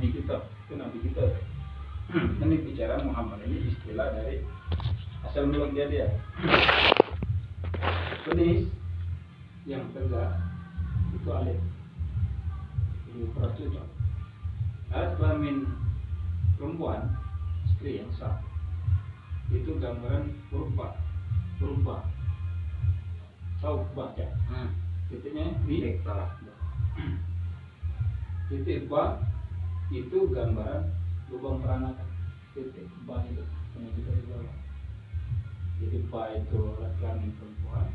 nabi kita, itu nabi kita. Ini bicara Muhammad ini istilah dari asal mula dia. Penis yang tegak itu alif. Itu percuma. Alat kelamin perempuan, istri yang sah, itu gambaran purba. Tahu baca? Titiknya di bawah. Titik ba itu gambaran lubang peranakan. Titik ba itu yang kita di bawah. Jadi ba itu alat kelamin perempuan,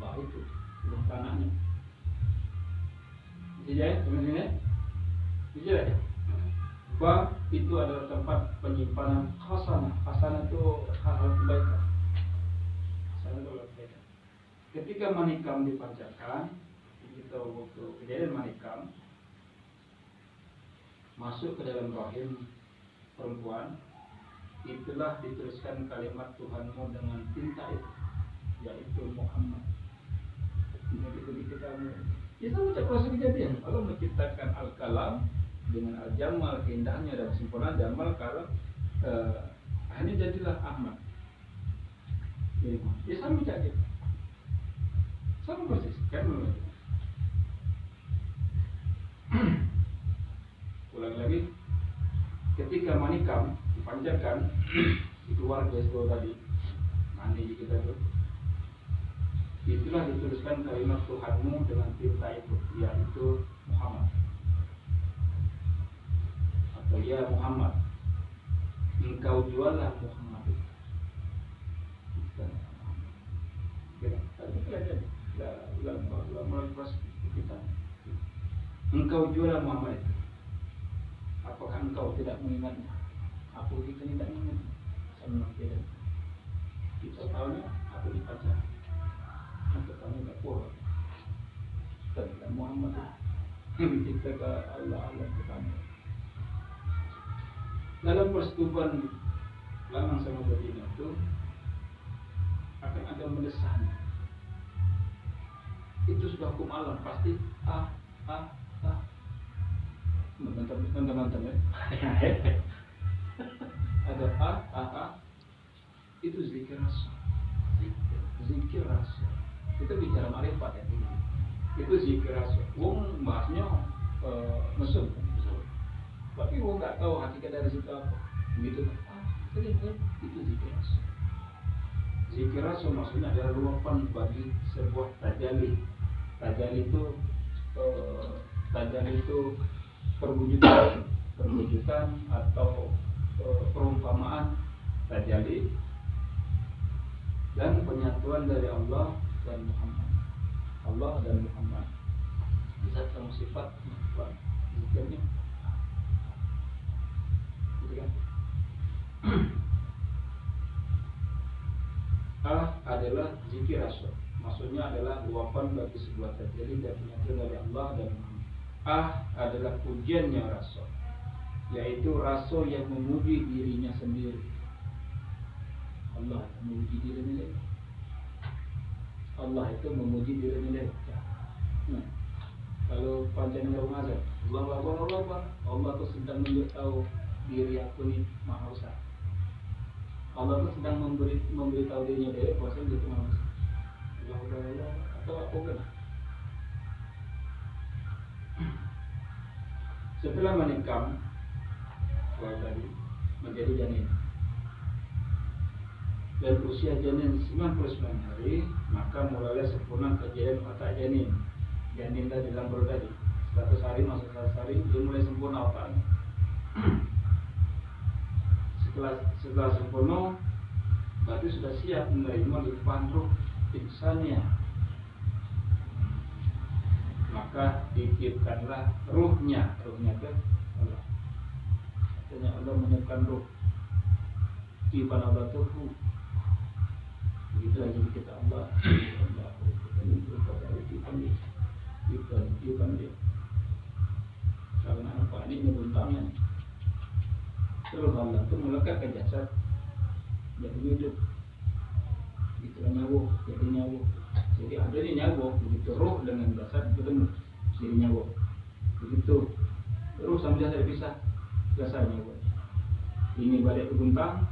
ba itu lubang peranaknya. Bisa ya, teman-teman? Bisa ya? Ba itu adalah tempat penyimpanan hasanah. Hasanah itu hal-hal kebaikan. Hasanah itu hal kebaikan. Ketika manikam dipanjatkan, kita waktu kejadian manikam masuk ke dalam rahim perempuan, itulah dituliskan kalimat Tuhanmu dengan tinta itu, yaitu Muhammad. Ini kita kita baca proses kejadian. Allah menciptakan al-kalam dengan al-jamal, keindahannya dan sempurna jamal kalau akhirnya jadilah Ahmad. Ya sama saja. Sama persis kan? Ulang lagi. Ketika manikam dipanjatkan itu warga itu tadi mani kita tuh, itulah dituliskan kalimat Tuhanmu dengan tinta itu, yaitu Muhammad. Atau ya Muhammad, engkau jualah Muhammad. Engkau jualah Muhammad itu. Apakah engkau tidak mengingatnya? Aku kita tidak mengingat. Sama tidak. Kita tahunya aku dipacar. Kita tahunya tak kuat. Tentang Muhammad kita ke Allah ketemu. Dalam persetubuhan lanang sama betina itu akan ada mendesahnya. Itu sudah hukum alam pasti teman-teman ya. Ada itu zikir rasa. Zikir rasa. Itu bicara marifat ya. Itu zikir rasa. Wong bahasnya mesum. Tapi wong nggak tahu hakikat dari situ apa. Begitu. Itu zikir rasa. Zikir rasa maksudnya adalah luapan bagi sebuah tajalli. Tajalli itu perwujudan atau perumpamaan tajalli dan penyatuan dari Allah dan Muhammad. Allah dan Muhammad bisa sama sifat penyatuan zikirnya. Gitu kan? Adalah zikir rasul. Maksudnya adalah luapan bagi sebuah tajalli dan penyatuan dari Allah dan Muhammad. Adalah pujiannya rasul, yaitu rasul yang memuji dirinya sendiri. Allah memuji dirinya sendiri. Allah itu memuji dirinya sendiri. Kalau panjangnya Allah Akbar, Allah itu sedang memberitahu diri aku ini maha besar. Allah itu sedang memberitahu dirinya dari kuasa itu maha besar. Allah atau apa kan? Setelah menikam, tadi menjadi janin. Dan usia janin 99 hari, maka mulailah sempurna kejadian otak janin. Janin tadi dalam perut tadi 100 hari masuk 100 hari, dia mulai sempurna otaknya. Setelah sempurna, berarti sudah siap menerima limpahan ruh insannya. Maka ditiupkanlah ruhnya ke Allah. Artinya Allah menyiapkan ruh. Tiupan Allah itu ruh. Begitu aja kita Allah ini berupa dari tiupan dia. Karena apa? Ini buntangnya. Terus Allah itu melekat ke jasad jadi hidup. Itulah nyawa, jadi nyawa. Jadi ada di nyawa, begitu roh dengan jasad ketemu jadi nyawa. Begitu Ruh sama jasad dipisah jasanya. Ini balik ke buntang,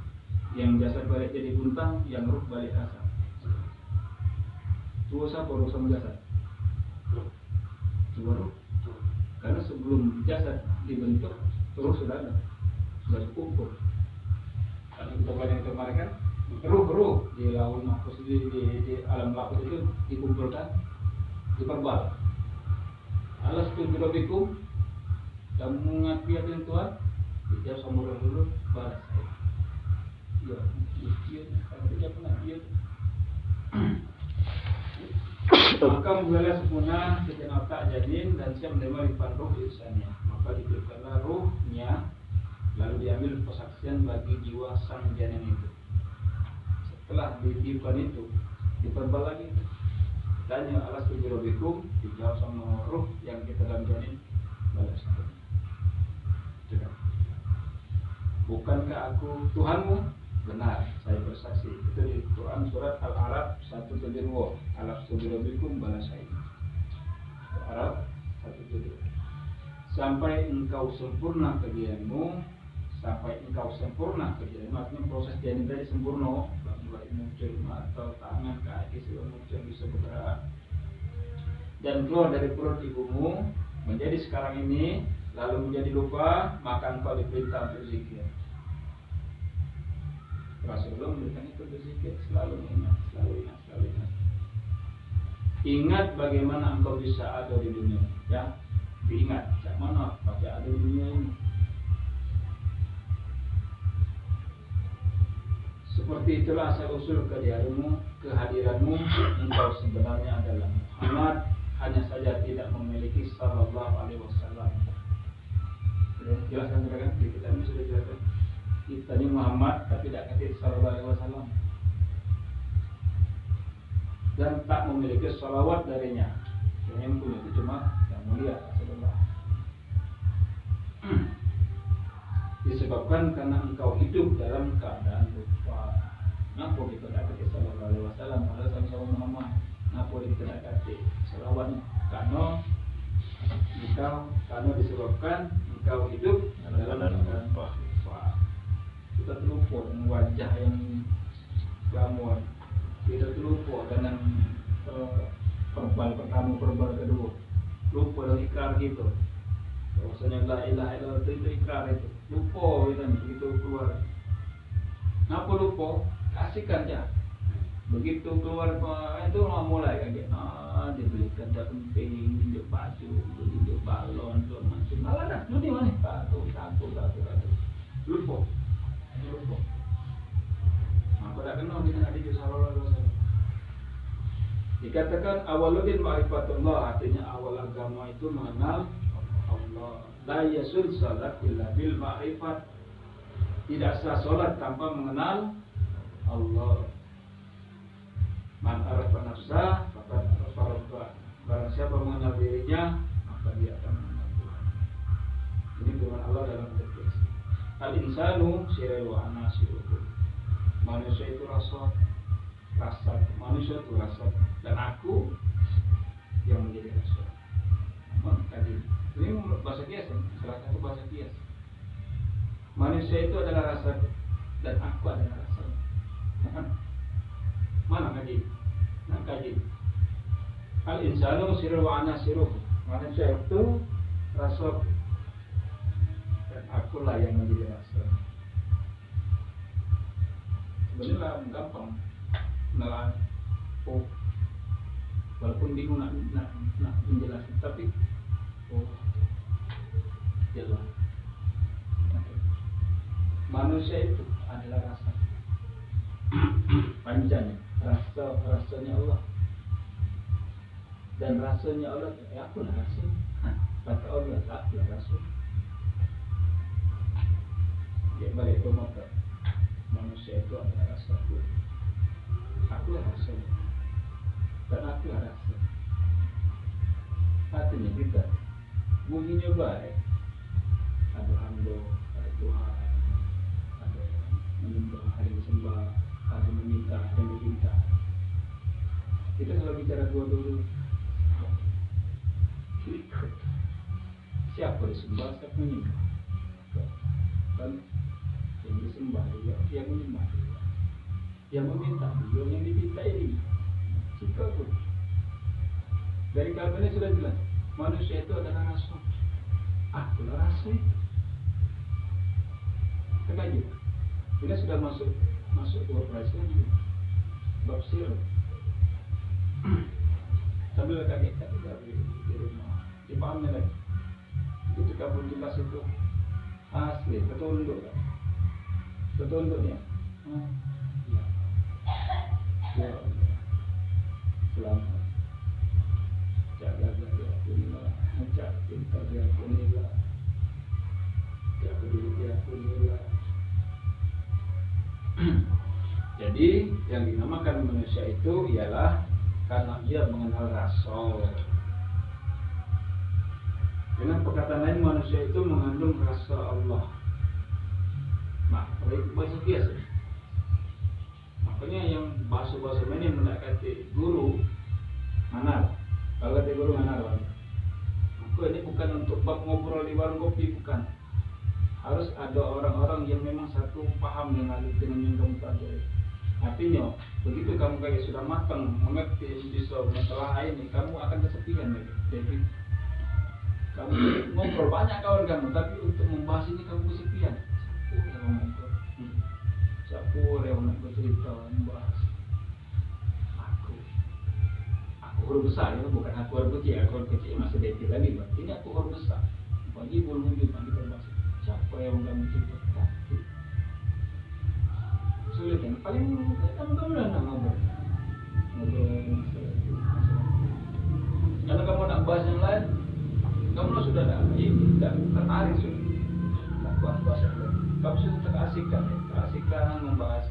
yang jasad balik jadi buntang, yang ruh balik rasa. Dua siapa ruh sama jasad? Dua ruh. Karena sebelum jasad dibentuk, ruh sudah ada, sudah berkumpul. Karena kita banyak kemarin kan, ruh di laut mahfuz di alam lahut itu dikumpulkan, diperbal. Alastu birabbikum, kamu mengakui akan Tuhan, dijawab sama orang dulu, balas saya. Ya, dia, kalau dia pernah dia. Maka mulailah sempurna sejenak tak janin dan siap menerima limpahan roh ihsannya. Maka diberikanlah rohnya, lalu diambil persaksian bagi jiwa sang janin itu. Setelah ditiupkan itu, diperbal lagi. Tanya alastu birabbikum, dijawab sama roh yang kita dalam janin, balas. Sudah. Bukankah aku Tuhanmu? Benar, saya bersaksi. Itu di Quran surat Al-Araf 172. Alastu birabbikum, balas saya. Al-Araf 172. Sampai engkau sempurna kerjaanmu, sampai engkau sempurna kerjaanmu, artinya proses janin tadi sempurna, mulai muncul mata, tangan, kaki, segala macam bisa bergerak, dan keluar dari perut ibumu menjadi sekarang ini, lalu menjadi lupa, maka engkau diperintah untuk zikir. Rasulullah memberikan itu berzikir, selalu ingat, selalu ingat, selalu ingat. Ingat bagaimana engkau bisa ada di dunia, ya. Diingat, jak mana baca ada di dunia ini. Seperti itulah asal usul kehadiranmu, engkau sebenarnya adalah Muhammad, hanya saja tidak memiliki sallallahu alaihi wasallam. Jelaskan kan? Di kitab ini sudah jelaskan. Kita ini Muhammad tapi tidak kasih sallallahu alaihi wasallam dan tak memiliki salawat darinya. Yang punya itu cuma yang mulia Rasulullah. Disebabkan karena engkau hidup dalam keadaan lupa. Kenapa kita tidak kasih sallallahu alaihi wasallam padahal sama-sama Muhammad? Kenapa kita tidak kasih salawatnya? Karena disebabkan engkau hidup dalam keadaan lupa. Kita terlupa dengan wajah yang glamor, kita terlupa dengan perbal pertama, perbal kedua, lupa dengan ikrar gitu. Bahwasanya la ilaha illallah itu ikrar itu, lupa itu keluar. Kenapa lupa? Kasihkan ya. Begitu keluar itu mulai kaget. Dibelikan tak penting, dia baju, dia balon, tu macam. Malah dah, lu di mana? Satu. Lupa. Maka tak kenal dengan Nabi sallallahu alaihi wasallam. Dikatakan awaludin ma'rifatullah, artinya awal agama itu mengenal Allah. La yasul salat illa bil ma'rifat. Tidak sah salat tanpa mengenal Allah. Man arafa nafsah faqad arafa rabbah. Barang siapa mengenal dirinya, maka dia akan mengenal Tuhan. Ini firman Allah dalam hadis. Al-insanu sirru anasiruhu. Manusia itu rasa, manusia itu rasa, dan aku yang menjadi rasa. Tadi ini bahasa kias, salah satu bahasa kias. Manusia itu adalah rasa dan aku adalah rasa. Mana kaji? Nah kaji. Al-insanu sirru anasiruhu. Manusia itu rasa. Akulah yang menjadi rasa. Sebenarnya gampang menelan. Walaupun bingung nak menjelaskan, tapi jelas. Manusia itu adalah rasa. Panjangnya rasanya Allah. Dan rasanya Allah, akulah rasa. Kata Allah, akulah rasa. Dia balik ke mata. Manusia itu adalah rasa. Akulah rasa. Dan akulah rasa. Artinya kita bunyinya baik. Ada hamba, ada Tuhan, ada menyembah, ada disembah, ada meminta, ada diminta. Kita selalu bicara dua-dua. siapa disembah, siapa menyembah. Kan yang disembah dia, yang menyembah dia, yang meminta dia, yang diminta ini. Jika pun dari kabarnya sudah jelas, manusia itu adalah rasul. Akulah rasul itu. Terkaji. Kita sudah masuk operasi lagi. Bab sirah. Sambil kaget di rumah. Dipahamnya lagi. Ketika pun jelas itu asli, petunduk kan? Petunduknya. Ya. Ya Allah. Selamat. Jaga-jaga kunilah, mencak cinta dia kunilah, jaga diri dia kunilah. Jadi yang dinamakan manusia itu ialah karena ia mengenal rasul. Dengan perkataan lain, manusia itu mengandung rasa Allah. Nah, itu bahasa biasa. Makanya yang bahasa-bahasa ini mendekati guru mana? Kalau kata guru mana? Maka ini bukan untuk bab ngobrol di warung kopi, bukan. Harus ada orang-orang yang memang satu paham dengan yang kamu pelajari. Artinya, begitu kamu kayak sudah matang mengerti bisa masalah ini, kamu akan kesepian lagi. Jadi kamu ngobrol banyak kawan kamu, tapi untuk membahas ini kamu kesepian. Siapa yang nak bercerita membahas? Aku huruf besar, ya, bukan aku huruf kecil. Aku huruf kecil masih detail lagi, ini aku huruf besar. Bagi bulu wujud nanti berbahas. Siapa yang kamu cerita? Sulit kan? Paling kamu nak ngobrol. Kalau kamu nak bahas yang lain, kamu sudah ada ini, tidak tertarik sudah. Tak bahas yang lain. Kamu sudah terasingkan membahas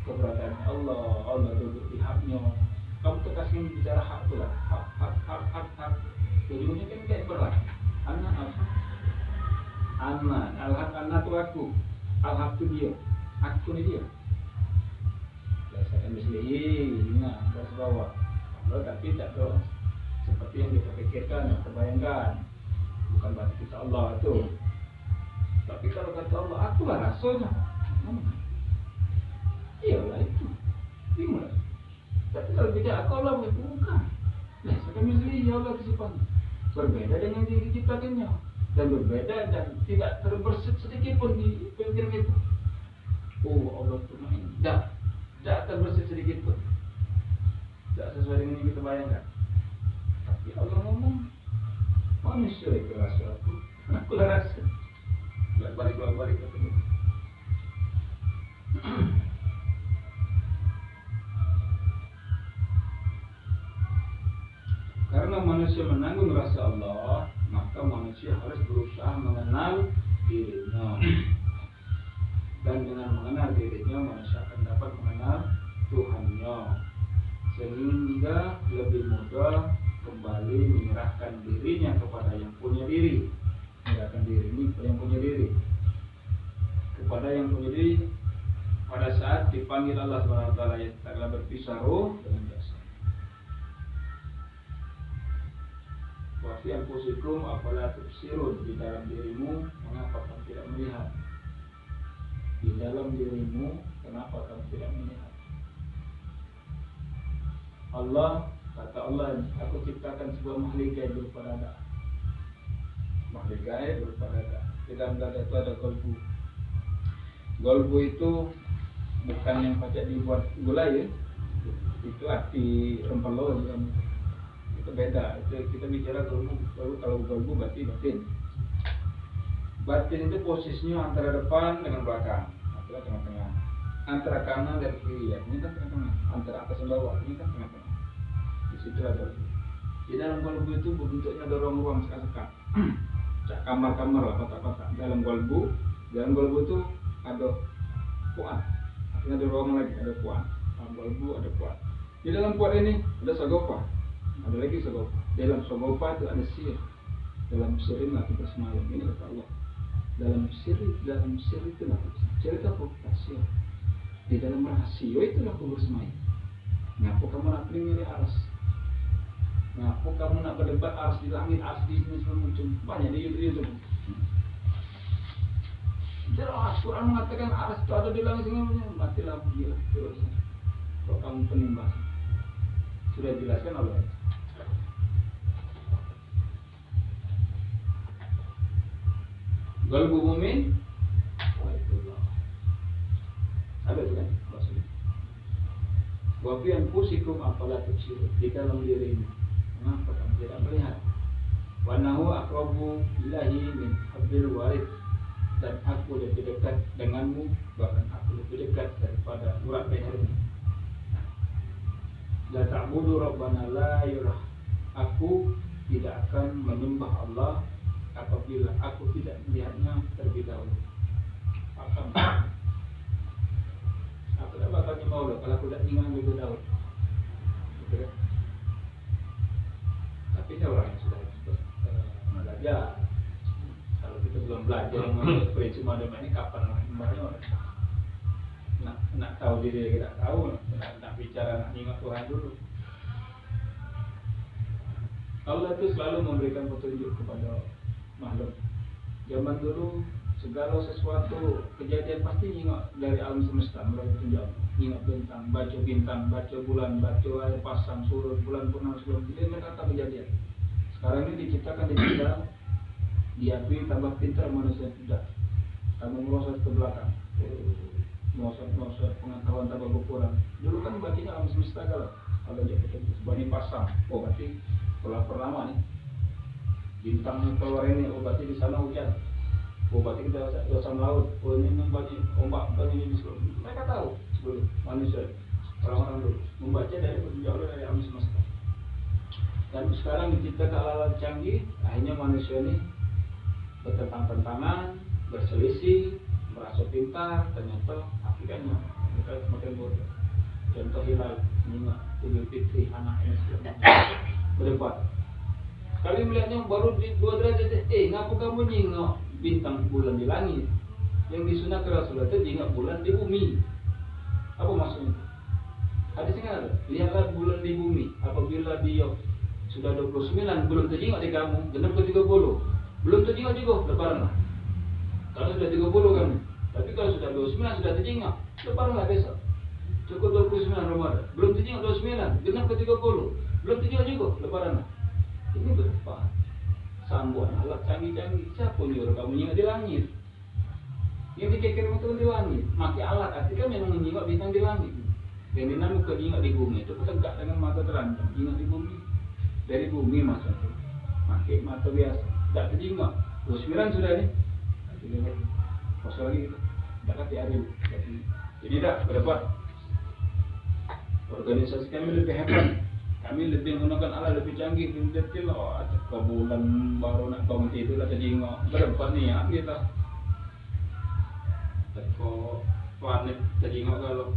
keberadaan Allah duduk di haknya. Kamu terkasih bicara hak pula, hak. Ujungnya kan kayak berat. Anak apa? Anak, al-haq anak itu aku, al-haq itu dia, aku ni dia. Biasakan mislihi, nah garis bawah. Kalau tapi tak tahu seperti yang kita pikirkan, yang terbayangkan. Bukan berarti kita Allah itu. Tapi kalau kata Allah, akulah rasulnya. Iyalah itu. Bingung. Tapi kalau bicara aku Allah bukan. Biasakan mislihi, ya Allah disipani. Berbeda dengan yang diciptakannya. Dan berbeda dan tidak terbersit sedikit pun di pikiran itu. Oh Allah Tuhan, tidak terbersit sedikit pun. Tidak sesuai dengan yang kita bayangkan. Tapi Allah ngomong, manusia itu rasul aku lah rasul. Balik ketemu. Karena manusia menanggung rasa Allah, maka manusia harus berusaha mengenal dirinya. Dan dengan mengenal dirinya, manusia akan dapat mengenal Tuhannya. Sehingga lebih mudah kembali menyerahkan dirinya kepada yang punya diri. Menyerahkan diri ini kepada yang punya diri. Kepada yang punya diri pada saat dipanggil Allah SWT, yang taklah berpisah roh dengan jasad. Wafi anfusikum afala tubsirun, di dalam dirimu mengapa kamu tidak melihat? Di dalam dirimu kenapa kamu tidak melihat? Allah, kata Allah, aku ciptakan sebuah makhluk gaib berupa dada. Makhluk gaib berupa dada. Di dalam dada itu ada golbu. Golbu itu bukan yang pakai dibuat gulai ya. Itu arti rempelo juga. Itu beda. Itu kita bicara golbu. Kalau golbu berarti batin. Batin itu posisinya antara depan dengan belakang, antara tengah-tengah, antara kanan dan kiri. Ya, ini kan tengah-tengah. Antara atas dan bawah, ini kan tengah-tengah. Di situ ada. Di dalam golbu itu bentuknya ada ruang-ruang sekat-sekat. Kamar-kamar lah, kotak-kotak. Dalam golbu itu ada puan. Artinya ada ruang lagi, ada puan. Dalam golbu ada puan. Di dalam puan ini ada sagopa. Ada lagi sagopa. Dalam sagopa itu ada sir. Dalam sir ini aku bersemayam. Ini kata Allah. Dalam sir itu lah. Sir itu apa? Rahasia. Di dalam rahasia itu aku bersemayam. Ngapa kamu nak pilih aras? Ngapu kamu nak berdebat harus di langit, harus di sini semua muncul banyak di YouTube. Jelas Quran mengatakan aras itu ada di langit semuanya, matilah gila terus. Kalau kamu penimbang sudah dijelaskan Allah. Qalbu mu'min wa'itullah. Ada itu kan maksudnya. Wa fi anfusikum afala tubsirun. Di dalam diri ini mengapa kamu tidak melihat? Wa nahu aqrabu ilahi min hablil warid. Dan aku lebih dekat denganmu, bahkan aku lebih dekat daripada urat lehermu. La ta'budu rabbana la yurah. Aku tidak akan menyembah Allah apabila aku tidak melihatnya terlebih dahulu. Aku tak bakal nyembah Allah kalau aku tidak ingat terlebih dahulu. Tapi ini orang yang sudah belajar. Kalau kita belum belajar mengenai cuma ada ini kapan nyembahnya orang? Nak tahu diri kita tahu, nak bicara nak ingat Tuhan dulu. Allah itu selalu memberikan petunjuk kepada makhluk. Zaman dulu segala sesuatu kejadian pasti ingat dari alam semesta melalui petunjuk. Ingat bintang, baca bulan, baca air pasang, surut, bulan purnama sebelum jadi mereka tahu kejadian. Sekarang ini diciptakan di kita, diakui tambah pintar manusia tidak. Kamu merosot ke belakang, merosot pengetahuan tambah berkurang. Dulu kan bacanya alam semesta kalau jadi sebanyak pasang. Oh berarti bulan purnama nih. Bintang keluar ini, oh berarti di sana hujan. Oh berarti kita pasang laut. Oh ini membagi ombak ini di seluruh. Mereka tahu sebelum manusia, orang-orang dulu membaca dari petunjuk Allah dari alam semesta. Dan sekarang diciptakan alat canggih, akhirnya manusia ini bertentang-tentangan, berselisih, merasa pintar, ternyata akhirnya mereka semakin bodoh. Contoh hilal, nyimak Idul Fitri, anaknya berdebat. Kali melihatnya baru di 2 derajat, ngapa kamu nyingok bintang bulan di langit? Yang disunahkan Rasulullah itu nyingok bulan di bumi. Apa maksudnya? Hadisnya ada, lihatlah bulan di bumi. Apabila dia sudah 29 belum terjengok di kamu, genap ke 30. Belum terjengok juga, lebaranlah. Kalau sudah 30 kan, tapi kalau sudah 29 sudah terjengok, lebaranlah besok. Cukup 29 Ramadan, belum terjengok 29, genap ke 30. Belum terjengok juga, lebaranlah. Ini berapa? Sambuan alat canggih-canggih. Siapa nyuruh kamu nyingok di langit? Yang dikekir itu di langit. Pakai alat, artinya memang nyingok bintang di langit. Yang dinamakan ke nyingok di bumi itu tegak dengan mata telanjang. Nyingok di bumi, dari bumi maksudnya. Pakai mata biasa. Tak terjengok. 29 sudah nih. Kosong lagi kita. Tak kasih hari. Jadi tak berdebat. Organisasi kami lebih hebat. Kami lebih menggunakan alat lebih canggih, lebih detail. Oh, ke bulan baru nak bangun tidur lah terjengok. Berdebat nih ya kita. Kok planet terjengok kalau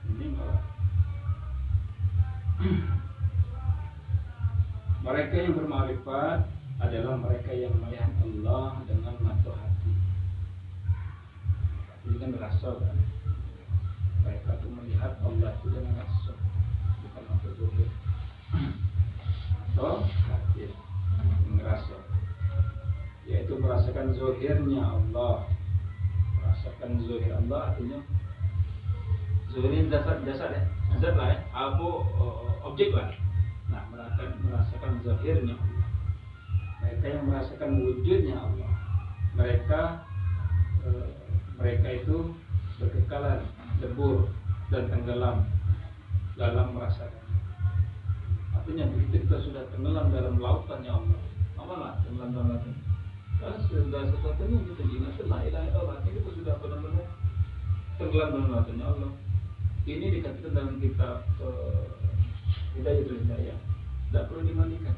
ini malah. Mereka yang bermarifat adalah mereka yang melihat Allah dengan mata hati. Ini kan rasa kan. Mereka itu melihat Allah itu dengan rasa, bukan mata zahir. Atau hati, ngerasa. Yaitu merasakan zahirnya Allah. Merasakan zahir Allah artinya zahir jasad ya. Zat lah ya. Objek lah. Nah, merasakan zahirnya Allah. Mereka yang merasakan wujudnya Allah. Mereka itu berkekalan, lebur dan tenggelam dalam merasakan. Artinya begitu kita sudah tenggelam dalam lautannya Allah. Apalah tenggelam dalam lautan. Karena segala sesuatunya kita ingat la ilaha illallah. Kita sudah benar-benar tenggelam dalam lautannya Allah. Ini dikatakan dalam kitab Hidayatul Hidayah. Tidak perlu dimandikan.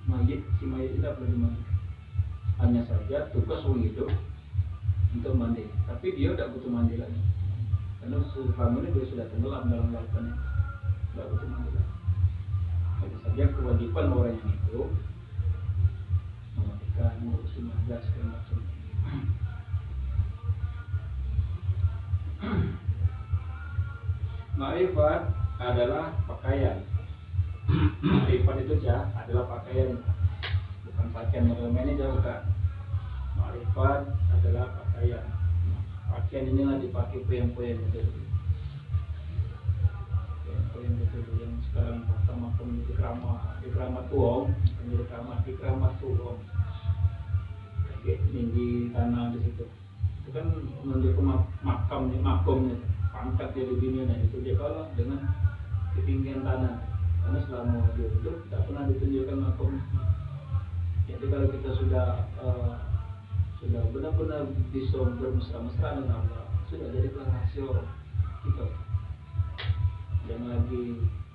Si mayit tidak perlu dimandikan. Hanya saja tugas orang hidup untuk mandi. Tapi dia tidak butuh mandi lagi. Karena selama ini dia sudah tenggelam dalam lautannya. Tidak butuh mandi lagi. Hanya saja kewajiban orang yang hidup memandikan, mengurusi naga segala macam. Ma'rifat adalah pakaian Ma'rifat itu ya adalah pakaian, bukan pakaian model jauh kan. Ma'rifat adalah pakaian. Pakaian inilah dipakai poin-poin itu. Poin itu yang sekarang pertama ikrama tuong, ikrama tuong. Kayak tinggi tanah di situ. Itu kan menunjukkan makomnya, pangkat dia di dunia. Itu dia kalah dengan ketinggian tanah. Karena selama dia hidup tidak pernah ditunjukkan makomnya. Jadi kalau kita sudah benar-benar bisa bermesra-mesra dengan Allah, sudah jadi rasio kita.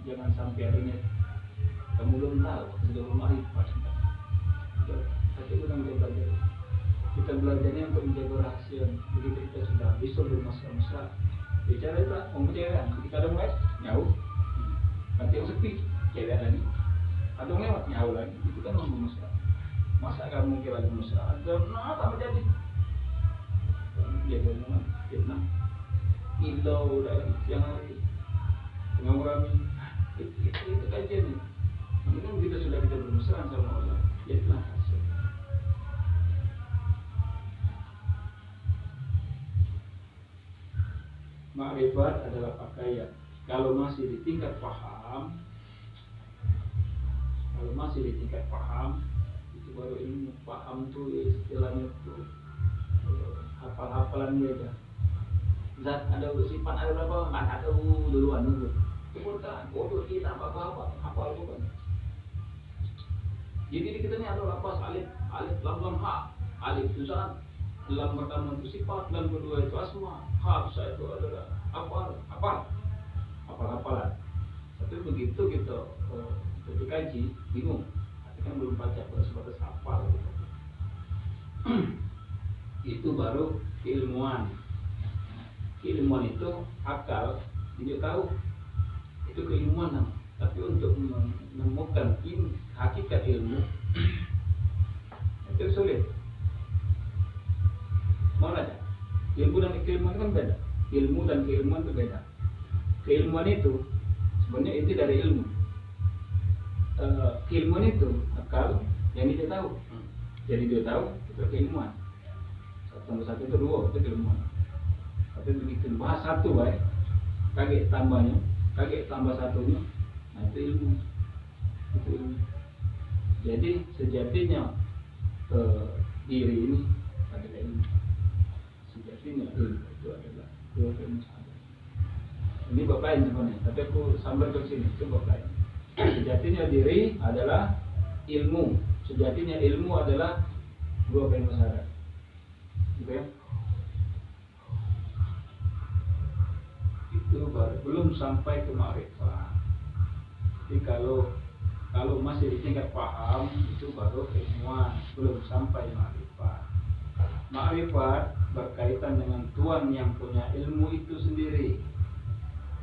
Jangan sampai adanya kamu belum tahu, sudah bermarifat. Tapi kita belajarnya untuk menjaga rahasia. Begitu kita sudah bisa bermesra-mesra, bicara itu ngomong cewek. Ketika ada mulai jauh, nanti yang sepi cewek lagi, ada lewat jauh lagi, itu kan ngomong mesra. Masa kamu kira lagi mesra? Ada apa jadi? Dia ngomong fitnah, ilau udah yang lagi dengan kami itu kajian nih. Mungkin kita sudah bermesraan sama Allah, jadilah hasil. Ma'rifat adalah pakaian. Kalau masih di tingkat paham, itu baru ilmu. Paham tuh istilahnya tuh hafal-hafalan dia aja. Zat ada sifat ada berapa? Nggak tahu duluan dulu. Kemudian bodoh kita apa hafal bukan. Jadi kita ini ada lapas alif lam ha. Alif itu zat, lam pertama itu sifat, lam kedua itu asma, ha itu adalah hafalan. Tapi begitu kita dikaji bingung. Tapi kan belum baca sebatas hafal gitu. Itu baru keilmuan. Keilmuan itu akal tidak tahu itu keilmuan namanya. Tapi untuk menemukan hakikat ilmu itu sulit. Mana aja? Ilmu dan keilmuan kan beda. Ilmu dan keilmuan itu beda. Keilmuan itu sebenarnya itu dari ilmu. Keilmuan itu akal yang dia tahu. Jadi dia tahu itu keilmuan. 1 + 1 itu 2 itu keilmuan. Tapi begitu bahas satu baik, kaget tambah satunya, nah itu ilmu. Jadi sejatinya diri ini adalah ilmu. Sejatinya ilmu itu adalah dua ilmu sahaja. Ini bab lain sebenarnya, tapi aku sambil ke sini itu bab lain. Sejatinya diri adalah ilmu. Sejatinya ilmu adalah dua ilmu sahaja. Gitu ya. Itu baru belum sampai ke ma'rifat. Jadi kalau masih di tingkat paham itu baru keilmuan, belum sampai ma'rifat. Ma'rifat berkaitan dengan Tuhan yang punya ilmu itu sendiri.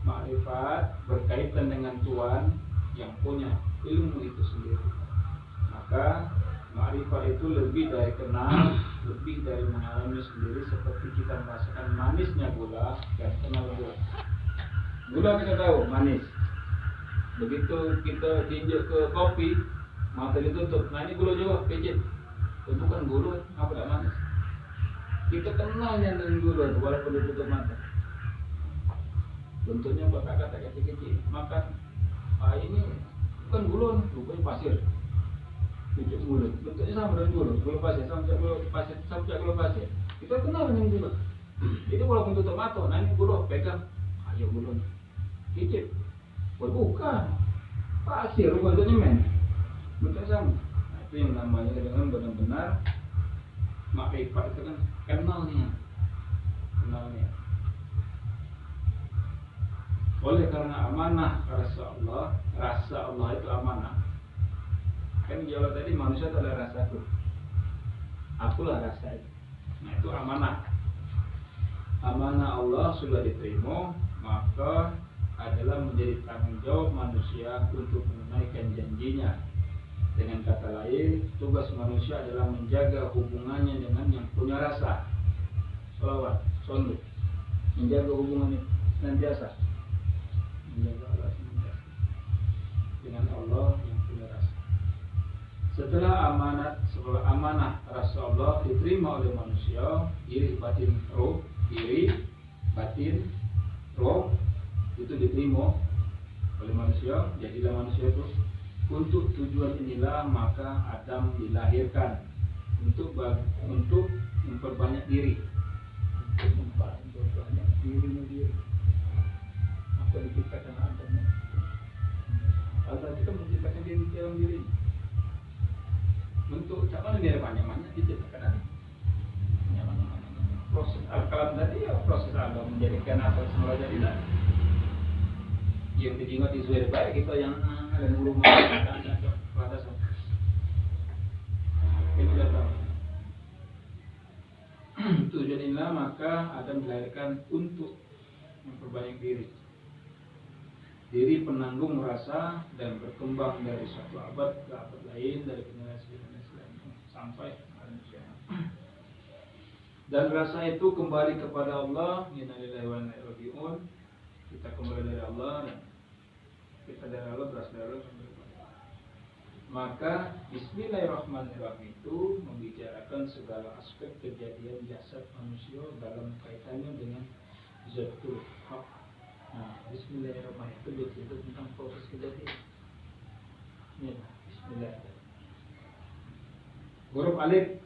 Ma'rifat berkaitan dengan Tuhan yang punya ilmu itu sendiri. Maka ma'rifat itu lebih dari kenal, lebih dari mengalami sendiri, seperti kita merasakan manisnya gula dan kenal gula. Gula kita tahu manis. Begitu kita tinjau ke kopi, mata ditutup. Nah ini gula juga, pijit. Itu bukan gula, apa tidak manis? Kita kenalnya dengan gula walaupun ditutup mata. Bentuknya kata kecil-kecil. Makan, ini bukan gula, rupanya pasir. Pijit mulut, bentuknya sama dengan gula pasir, sama gula pasir. Kita kenal dengan gula. Jadi walaupun tutup mata, nah ini gula, pegang, ayo gula. Pijit, bukan pasir, bentuknya men, bentuknya sama. Nah, itu yang namanya dengan benar-benar ma'rifat itu kan kenalnya. Oleh karena amanah rasa Allah itu amanah. Kan jawab tadi manusia itu adalah rasaku, akulah rasa itu. Nah itu amanah. Amanah Allah sudah diterima, maka adalah menjadi tanggung jawab manusia untuk menunaikan janjinya. Dengan kata lain, tugas manusia adalah menjaga hubungannya dengan yang punya rasa. Sholawat, sallu, menjaga hubungannya senantiasa. Menjaga Allah senantiasa. dengan Allah yang punya rasa. Setelah amanah rasa Allah diterima oleh manusia, diri batin roh itu diterima oleh manusia, jadilah manusia itu. Untuk tujuan inilah maka Adam dilahirkan untuk memperbanyak diri, maka diciptakan Adam. Allah itu menciptakan diri dalam diri. Untuk tak mana dia banyak diciptakan Adam. Proses al-kalam tadi ya proses Allah menjadikan apa semula jadilah. Yang diingat di Zuhair baik kita yang ada rumah pada saat itu datang. Tujuan inilah maka Adam dilahirkan untuk memperbanyak diri. Diri penanggung rasa dan berkembang dari suatu abad ke abad lain, dari generasi ke generasi lain sampai manusia. Dan rasa itu kembali kepada Allah. Inna lillahi wa inna ilaihi raji'un. Kita kembali dari Allah dan kita dari Allah, berasal dari Allah. Maka Bismillahirrahmanirrahim itu membicarakan segala aspek kejadian jasad manusia dalam kaitannya dengan zatul haq. Nah, Bismillahirrahmanirrahim itu bercerita tentang proses kejadian. Ini Bismillah. Huruf alif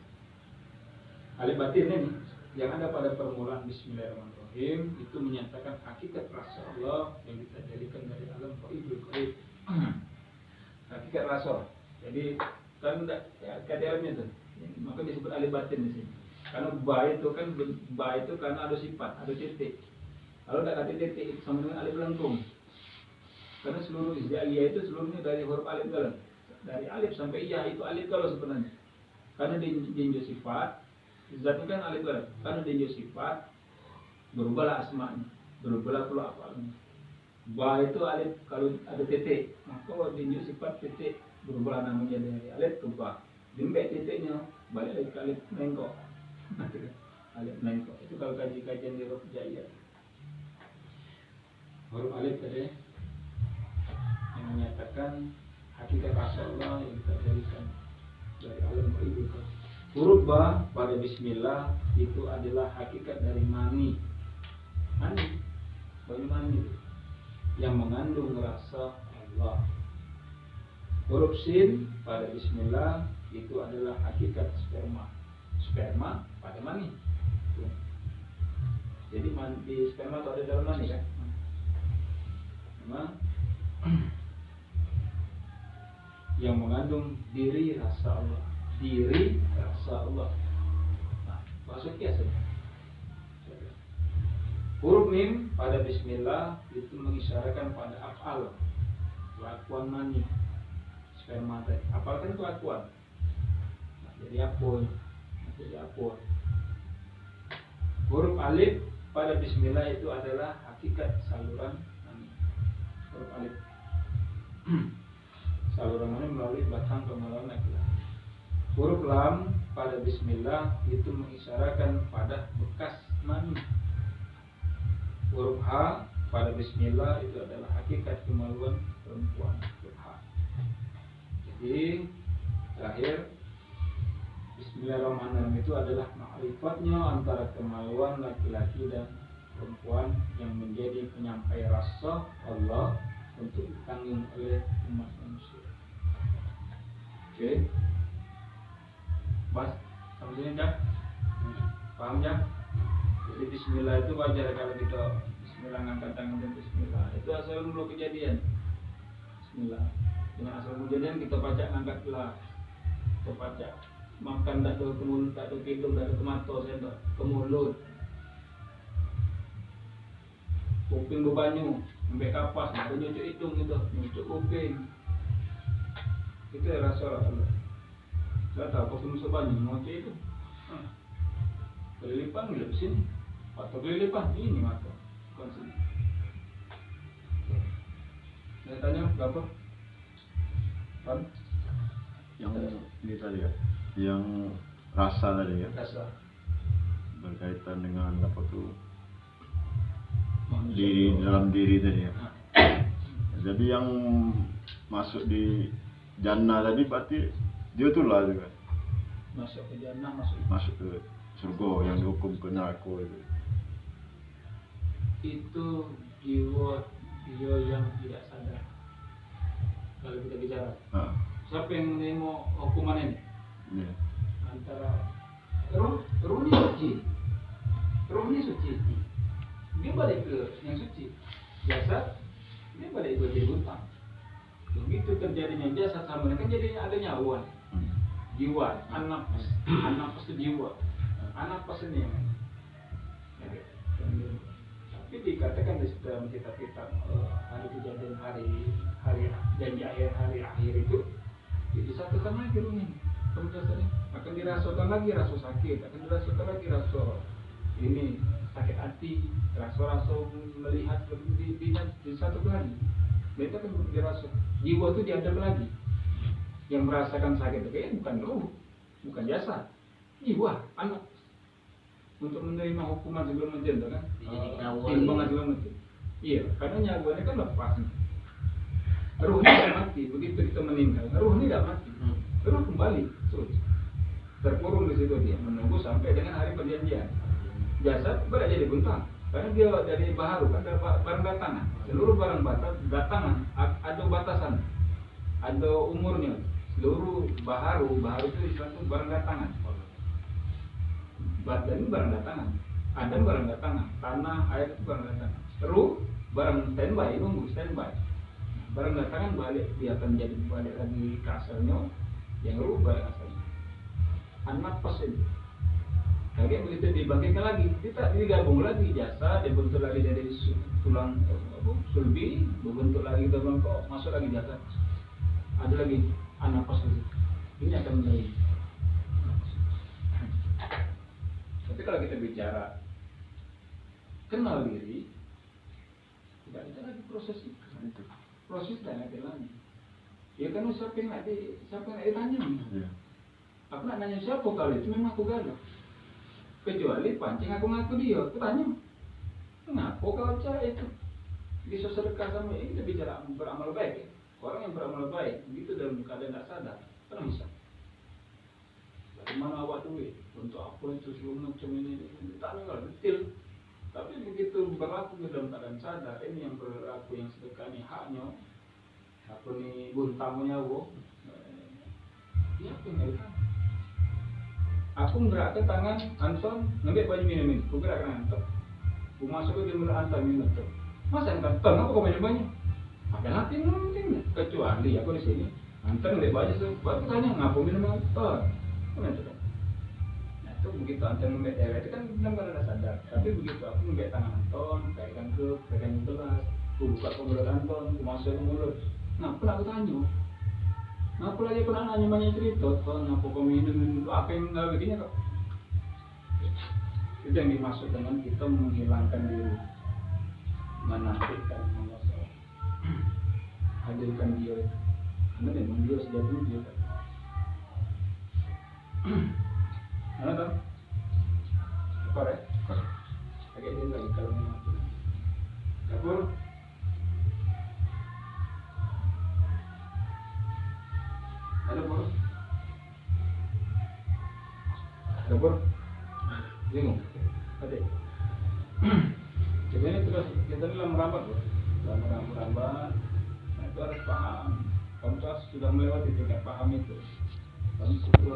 batin ini yang ada pada permulaan Bismillahirrahmanirrahim itu menyatakan hakikat rasa Allah yang kita jadikan dari alam ghaibul ghaib. Hakikat rasa. Jadi kan ya kadalamnya tuh. Maka disebut alif batin di sini. Karena ba itu karena ada sifat, ada titik. Kalau tidak ada titik itu sama dengan alif lengkung. Karena seluruh Hizaliyah itu seluruhnya dari huruf alif galau. Dari alif sampai iya itu alif galau sebenarnya. Karena dinjo sifat, zat itu kan alif galau. Karena dinjo sifat, berubahlah asmanya, berubahlah pula afalnya. Ba itu alif kalau ada titik, maka dinjo sifat titik berubahlah namanya dari alif ke ba. Dimbek titiknya balik lagi ke alif mengkok. Alif mengkok itu kalau kajian di huruf jaiyah. Huruf alif tadi yang menyatakan hakikat rasa Allah yang kita jadikan dari alam ghaib. Huruf ba pada Bismillah itu adalah hakikat dari mani. Banyu mani yang mengandung rasa Allah. Huruf sin pada Bismillah itu adalah hakikat sperma pada mani. Jadi di sperma itu ada dalam mani kan? Yang mengandung diri rasa Allah. Diri rasa Allah. Nah, maksud kias. Huruf mim pada Bismillah itu mengisyaratkan pada af'al, kelakuan mani sperma tadi. Af'al kan kelakuan. Nah, jadi apun. Huruf alif pada Bismillah itu adalah hakikat saluran mani. Huruf alif. Saluran mani melalui batang kemaluan laki-laki. Huruf lam pada Bismillah itu mengisyaratkan pada bekas mani. Huruf H pada Bismillah itu adalah hakikat kemaluan perempuan. Huruf H. Jadi terakhir Bismillahirrahmanirrahim itu adalah ma'rifatnya antara kemaluan laki-laki dan perempuan yang menjadi penyampai rasa Allah untuk ditanggung oleh umat manusia. Oke. Mas, sampai sini Cak? Paham Cak? Jadi Bismillah itu wajar kalau kita Bismillah ngangkat tangan dan Bismillah. Itu asal mula kejadian. Bismillah. Dengan asal kejadian kita baca ngangkat gelas. Kita baca makan tak ada ke mulut, tak ada ke hidung, tak ada ke mata, sendok ke mulut. Kuping berbanyu, ambil kapas, ada nyucuk hidung gitu, nyucuk kuping. Itu rasa Allah. Saya tahu kuping sebanyu, nyucuk itu. Kelilipan gelap sini. Atau kelilipan ini mata bukan sini. Saya tanya berapa? Pan? Yang ini tadi ya, yang rasa tadi ya. Rasa. Berkaitan dengan apa tuh? Manusia Diri itu. dalam diri tadi ya. Jadi yang masuk di jannah tadi berarti dia tuh lah juga Masuk ke jannah, masuk masuk ke surga yang dihukum ke neraka itu jiwa dia yang tidak sadar. Kalau kita bicara, siapa yang menerima hukuman ini? Iya. Antara rohnya suci, dia balik ke yang suci. Jasad dia balik ke jadi hutang. Begitu terjadinya jasad sama kan jadi ada nyawa, jiwa, anak itu jiwa, anak ini. Tapi dikatakan di dalam kitab-kitab hari kejadian hari janji akhir itu disatukan lagi ruh ini pembahasannya akan dirasakan lagi rasa sakit, akan dirasakan lagi rasa ini sakit hati, rasa melihat disatukan lagi. Itu kan dirasa jiwa itu diadap lagi. Yang merasakan sakit itu kayaknya bukan ruh, bukan jasad, jiwa, anak. Untuk menerima hukuman sebelum menjadi kan timbangan sebelum menjadi. Iya, karena nyawanya kan lepas. Ruh ini tidak mati, begitu kita meninggal, ruh ini tidak mati, ruh kembali, terkurung di situ dia, menunggu sampai dengan hari perjanjian. Jasad berada jadi buntang, karena dia dari baharu, ada barang datangan, seluruh barang datangan ada batasan, ada umurnya, seluruh baharu itu satu barang datangan. Badan barang datangan, Adam barang datangan, tanah, air itu barang datangan. Ruh barang standby, nunggu standby. Barang datangan balik, dia akan jadi balik lagi ke asalnya, yang ruh balik asalnya. Anak pesin. Lagi begitu dibagikan lagi, kita digabung lagi jasa, dibentuk lagi dari tulang sulbi, dibentuk lagi tulang kok, masuk lagi jasa. Ada lagi anak pesin. Ini akan menjadi. Tapi kalau kita bicara kenal diri, tidak ada lagi proses itu. Proses tidak ada lagi. Ya kan siapa yang nak ditanya? Iya. Aku nak nanya siapa kalau itu memang aku gagal. Kecuali pancing aku ngaku dia, aku tanya. Kenapa kau cara itu? Bisa sedekah sama ini kita bicara beramal baik. Ya? Orang yang beramal baik, begitu dalam keadaan tidak sadar, kan bisa. Bagaimana awak duit? Untuk apa itu semua macam ini? Tanya kalau detail. Tapi begitu berlaku dalam keadaan sadar, ini yang berlaku yang sedekah ini haknya. Aku ni buntamunya wo. Dia apa yang ada? Aku menggerakkan tangan Anton, ngambil baju minum ini. Aku gerakkan Anton. Aku masuk ke dalam Anton minum tu. Masa Anton? Apa kau banyak banyak? Ada hati mungkin. Kecuali aku di sini. Anton ngambil baju tu. Baru tanya ngapa minum Anton? Nah, itu begitu Anton ngambil cewek itu kan dalam keadaan sadar. Tapi begitu aku ngambil tangan Anton, kaitkan ke gelas, aku buka ke mulut Anton, aku masuk ke mulut. Nah, pernah aku tanya. Nah, aku lagi pernah nanya banyak cerita, kenapa kau minum apa yang nggak begini kok? Itu yang dimaksud dengan kita menghilangkan diri, menafikan, mengosong, hadirkan dia. Karena memang dia sejati dia. Mana tuh? Korek? Agak dia lagi kalau mengatur. Dapur? Ada bor? Ada bor? Bingung? Ada. Jadi ini terus kita dalam merambat bro. Dalam merambat. Nah itu harus paham. Kamu sudah melewati tingkat paham itu. Kamu